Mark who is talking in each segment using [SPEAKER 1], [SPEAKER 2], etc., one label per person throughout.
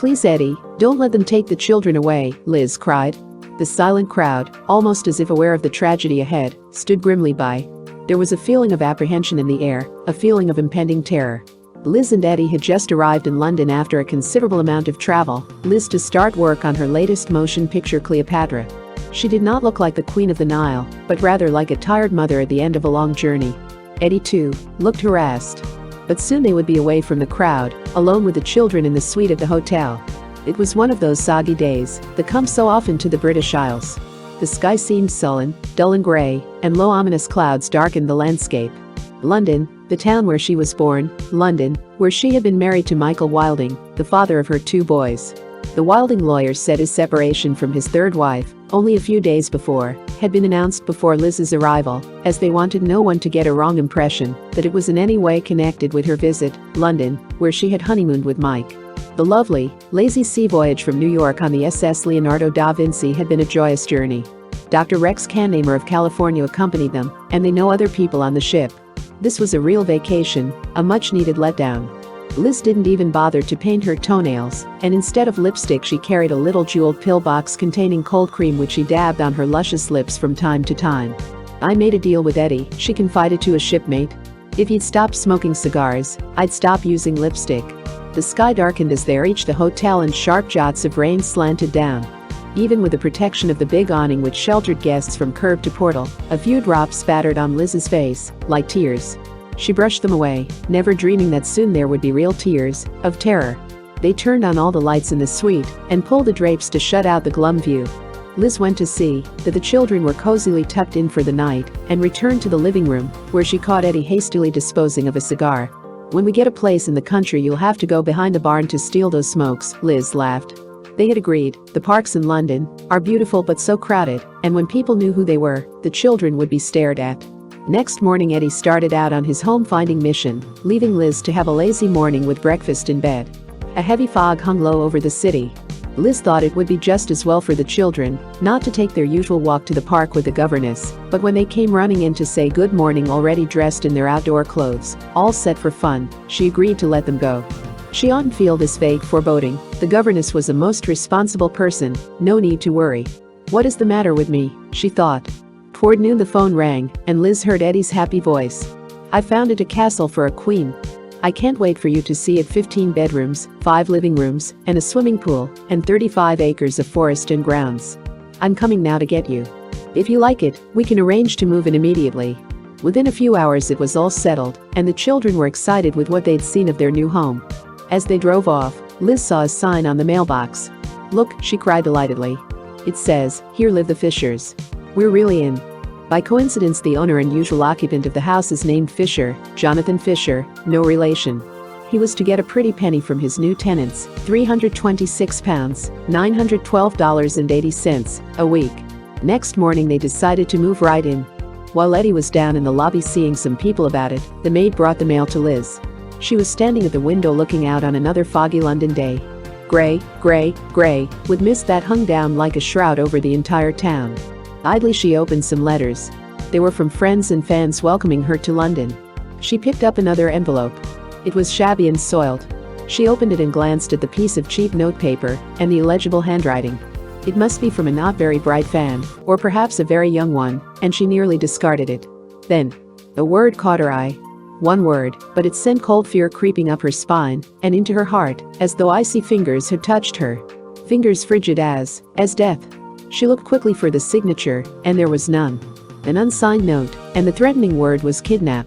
[SPEAKER 1] "Please, Eddie, don't let them take the children away," Liz cried. The silent crowd, almost as if aware of the tragedy ahead, stood grimly by. There was a feeling of apprehension in the air, a feeling of impending terror. Liz and Eddie had just arrived in London after a considerable amount of travel, Liz to start work on her latest motion picture Cleopatra. She did not look like the Queen of the Nile, but rather like a tired mother at the end of a long journey. Eddie, too, looked harassed. But soon they would be away from the crowd, alone with the children in the suite of the hotel. It was one of those soggy days that come so often to the British Isles. The sky seemed sullen, dull and grey, and low ominous clouds darkened the landscape. London, the town where she was born, London, where she had been married to Michael Wilding, the father of her 2 boys. The Wilding lawyer said his separation from his 3rd wife, only a few days before, had been announced before Liz's arrival, as they wanted no one to get a wrong impression that it was in any way connected with her visit, London, where she had honeymooned with Mike. The lovely, lazy sea voyage from New York on the SS Leonardo da Vinci had been a joyous journey. Dr. Rex Cannamer of California accompanied them, and they know other people on the ship. This was a real vacation, a much-needed letdown. Liz didn't even bother to paint her toenails, and instead of lipstick she carried a little jeweled pill box containing cold cream which she dabbed on her luscious lips from time to time. "I made a deal with Eddie," she confided to a shipmate. "If he'd stop smoking cigars, I'd stop using lipstick." The sky darkened as they reached the hotel and sharp jots of rain slanted down. Even with the protection of the big awning which sheltered guests from curb to portal, a few drops spattered on Liz's face, like tears. She brushed them away, never dreaming that soon there would be real tears of terror. They turned on all the lights in the suite and pulled the drapes to shut out the glum view. Liz went to see that the children were cozily tucked in for the night and returned to the living room, where she caught Eddie hastily disposing of a cigar. "When we get a place in the country you'll have to go behind the barn to steal those smokes," Liz laughed. They had agreed. The parks in London are beautiful but so crowded, and when people knew who they were, the children would be stared at. Next morning Eddie started out on his home-finding mission, leaving Liz to have a lazy morning with breakfast in bed. A heavy fog hung low over the city. Liz thought it would be just as well for the children not to take their usual walk to the park with the governess, but when they came running in to say good morning already dressed in their outdoor clothes, all set for fun, she agreed to let them go. She oughtn't feel this vague foreboding. The governess was a most responsible person, no need to worry. "What is the matter with me?" she thought. Toward noon the phone rang, and Liz heard Eddie's happy voice. "I founded a castle for a queen. I can't wait for you to see it. 15 bedrooms, 5 living rooms, and a swimming pool, and 35 acres of forest and grounds. I'm coming now to get you. If you like it, we can arrange to move in immediately." Within a few hours it was all settled, and the children were excited with what they'd seen of their new home. As they drove off, Liz saw a sign on the mailbox. "Look," she cried delightedly. "It says, 'Here live the Fishers.' We're really in." By coincidence the owner and usual occupant of the house is named Fisher, Jonathan Fisher, no relation. He was to get a pretty penny from his new tenants, £326, $912.80 a week. Next morning they decided to move right in. While Eddie was down in the lobby seeing some people about it, the maid brought the mail to Liz. She was standing at the window looking out on another foggy London day. Grey, grey, grey, with mist that hung down like a shroud over the entire town. Idly she opened some letters. They were from friends and fans welcoming her to London. She picked up another envelope. It was shabby and soiled. She opened it and glanced at the piece of cheap notepaper and the illegible handwriting. It must be from a not very bright fan, or perhaps a very young one, and she nearly discarded it. Then, a word caught her eye. One word, but it sent cold fear creeping up her spine and into her heart, as though icy fingers had touched her. Fingers frigid as death. She looked quickly for the signature, and there was none. An unsigned note, and the threatening word was kidnap.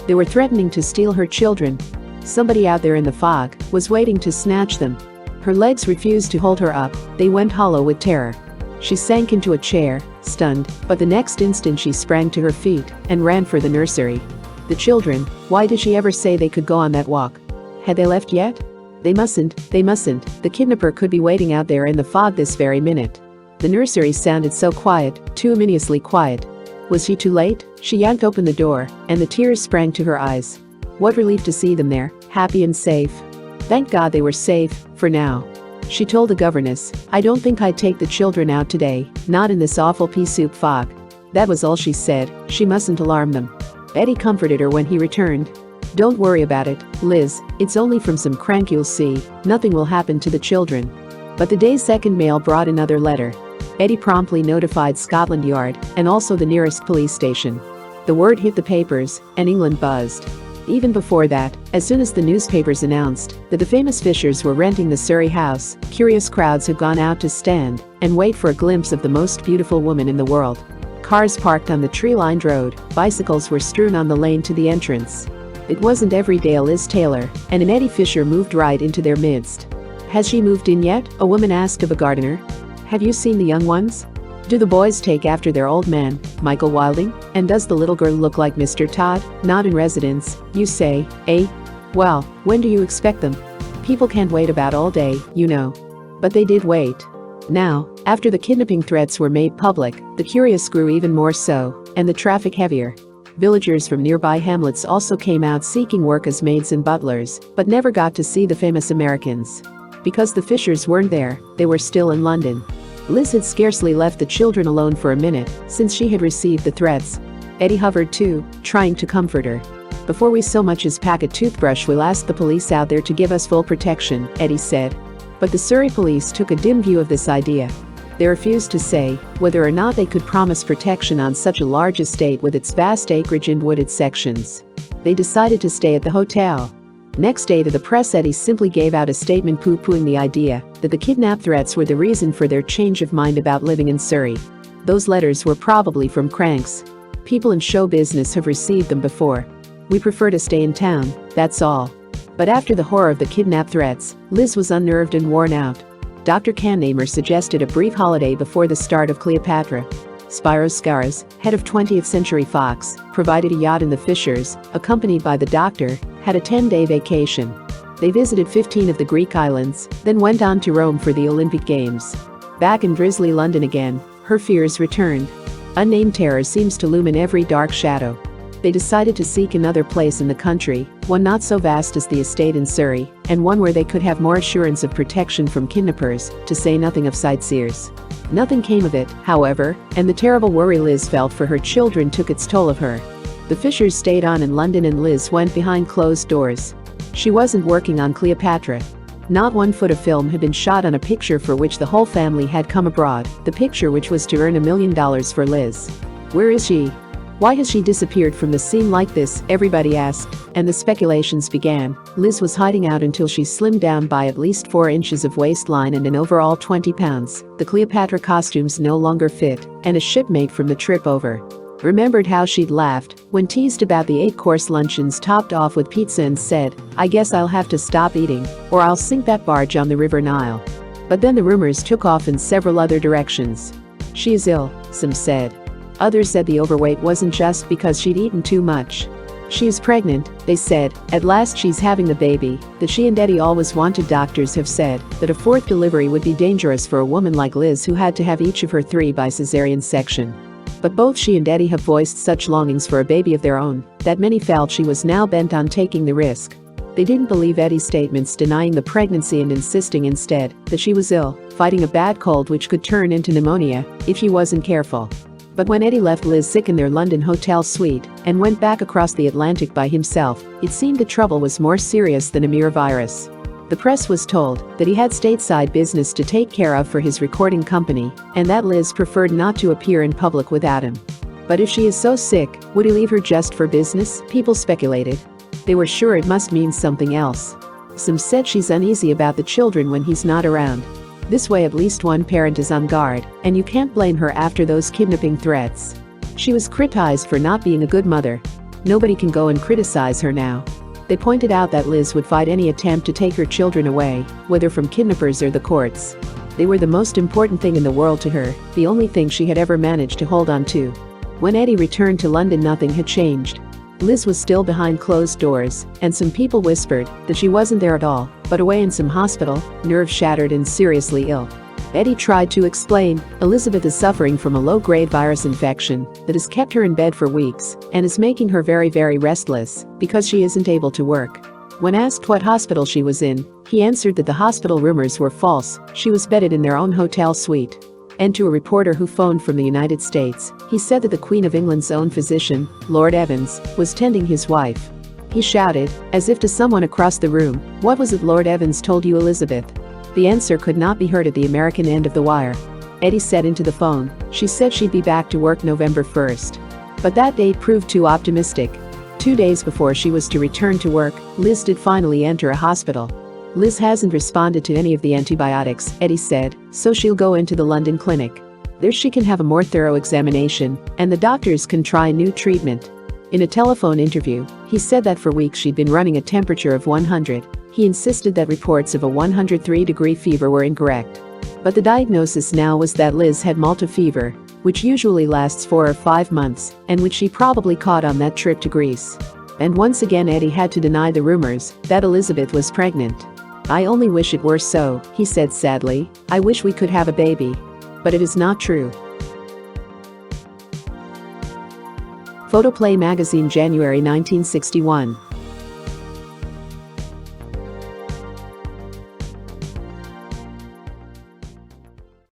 [SPEAKER 1] They were threatening to steal her children. Somebody out there in the fog was waiting to snatch them. Her legs refused to hold her up, they went hollow with terror. She sank into a chair, stunned, but the next instant she sprang to her feet and ran for the nursery. The children, why did she ever say they could go on that walk? Had they left yet? They mustn't. The kidnapper could be waiting out there in the fog this very minute. The nursery sounded so quiet, too ominously quiet. Was she too late? She yanked open the door, and the tears sprang to her eyes. What relief to see them there, happy and safe. Thank God they were safe, for now. She told the governess, "I don't think I'd take the children out today, not in this awful pea soup fog." That was all she said, she mustn't alarm them. Eddie comforted her when he returned. "Don't worry about it, Liz, it's only from some crank, you'll see, nothing will happen to the children." But the day's second mail brought another letter. Eddie promptly notified Scotland Yard and also the nearest police station. The word hit the papers, and England buzzed. Even before that, as soon as the newspapers announced that the famous Fishers were renting the Surrey house, curious crowds had gone out to stand and wait for a glimpse of the most beautiful woman in the world. Cars parked on the tree-lined road, bicycles were strewn on the lane to the entrance. It wasn't everyday Liz Taylor, and an Eddie Fisher moved right into their midst. "Has she moved in yet?" a woman asked of a gardener. "Have you seen the young ones? Do the boys take after their old man, Michael Wilding? And does the little girl look like Mr. Todd? Not in residence, you say, eh? Well, when do you expect them? People can't wait about all day, you know." But they did wait. Now, after the kidnapping threats were made public, the curious grew even more so, and the traffic heavier. Villagers from nearby hamlets also came out seeking work as maids and butlers, but never got to see the famous Americans. Because the Fishers weren't there, they were still in London. Liz had scarcely left the children alone for a minute since she had received the threats. Eddie hovered too, trying to comfort her. "Before we so much as pack a toothbrush, we'll ask the police out there to give us full protection," Eddie said. But the Surrey police took a dim view of this idea. They refused to say whether or not they could promise protection on such a large estate with its vast acreage and wooded sections. They decided to stay at the hotel. Next day to the press, Eddie simply gave out a statement poo-pooing the idea that the kidnap threats were the reason for their change of mind about living in Surrey. Those letters were probably from cranks. People in show business have received them before. "We prefer to stay in town, that's all." But after the horror of the kidnap threats, Liz was unnerved and worn out. Dr. Cannamer suggested a brief holiday before the start of Cleopatra. Spyro Skaris, head of 20th Century Fox, provided a yacht, and the Fishers, accompanied by the doctor, had a 10-day vacation. They visited 15 of the Greek islands, then went on to Rome for the Olympic Games. Back in drizzly London again, her fears returned. Unnamed terror seems to loom in every dark shadow. They decided to seek another place in the country, one not so vast as the estate in Surrey, and one where they could have more assurance of protection from kidnappers, to say nothing of sightseers. Nothing came of it, however, and the terrible worry Liz felt for her children took its toll of her. The Fishers stayed on in London and Liz went behind closed doors. She wasn't working on Cleopatra. Not one foot of film had been shot on a picture for which the whole family had come abroad, the picture which was to earn $1 million for Liz. Where is she? Why has she disappeared from the scene like this? Everybody asked, and the speculations began. Liz was hiding out until she slimmed down by at least 4 inches of waistline and an overall 20 pounds. The Cleopatra costumes no longer fit, and a shipmate from the trip over remembered how she'd laughed when teased about the 8-course luncheons topped off with pizza and said, "I guess I'll have to stop eating, or I'll sink that barge on the River Nile." But then the rumors took off in several other directions. "She is ill," some said. Others said the overweight wasn't just because she'd eaten too much. "She is pregnant," they said. "At last she's having the baby that she and Eddie always wanted." Doctors have said that a 4th delivery would be dangerous for a woman like Liz, who had to have each of her 3 by cesarean section. But both she and Eddie have voiced such longings for a baby of their own that many felt she was now bent on taking the risk. They didn't believe Eddie's statements denying the pregnancy and insisting instead that she was ill, fighting a bad cold which could turn into pneumonia if she wasn't careful. But when Eddie left Liz sick in their London hotel suite and went back across the Atlantic by himself, it seemed the trouble was more serious than a mere virus. The press was told that he had stateside business to take care of for his recording company, and that Liz preferred not to appear in public without him. But if she is so sick, would he leave her just for business? People speculated. They were sure it must mean something else. Some said she's uneasy about the children when he's not around. This way at least one parent is on guard, and you can't blame her after those kidnapping threats. She was criticized for not being a good mother. Nobody can go and criticize her now. They pointed out that Liz would fight any attempt to take her children away, whether from kidnappers or the courts. They were the most important thing in the world to her, the only thing she had ever managed to hold on to. When Eddie returned to London, nothing had changed. Liz was still behind closed doors, and some people whispered that she wasn't there at all, but away in some hospital, nerves shattered and seriously ill. Eddie tried to explain, "Elizabeth is suffering from a low-grade virus infection that has kept her in bed for weeks and is making her very, very restless because she isn't able to work." When asked what hospital she was in, he answered that the hospital rumors were false. She was bedded in their own hotel suite. And to a reporter who phoned from the United States, he said that the Queen of England's own physician, Lord Evans, was tending his wife. He shouted, as if to someone across the room, "What was it Lord Evans told you, Elizabeth?" The answer could not be heard at the American end of the wire. Eddie said into the phone, "She said she'd be back to work November 1st. But that date proved too optimistic. 2 days before she was to return to work, Liz did finally enter a hospital. Liz hasn't responded to any of the antibiotics," Eddie said, "so she'll go into the London clinic. There she can have a more thorough examination, and the doctors can try new treatment." In a telephone interview, he said that for weeks she'd been running a temperature of 100. He insisted that reports of a 103-degree fever were incorrect. But the diagnosis now was that Liz had Malta fever, which usually lasts 4 or 5 months, and which she probably caught on that trip to Greece. And once again Eddie had to deny the rumors that Elizabeth was pregnant. "I only wish it were so," he said sadly. "I wish we could have a baby. But it is not true." Photoplay magazine, January 1961.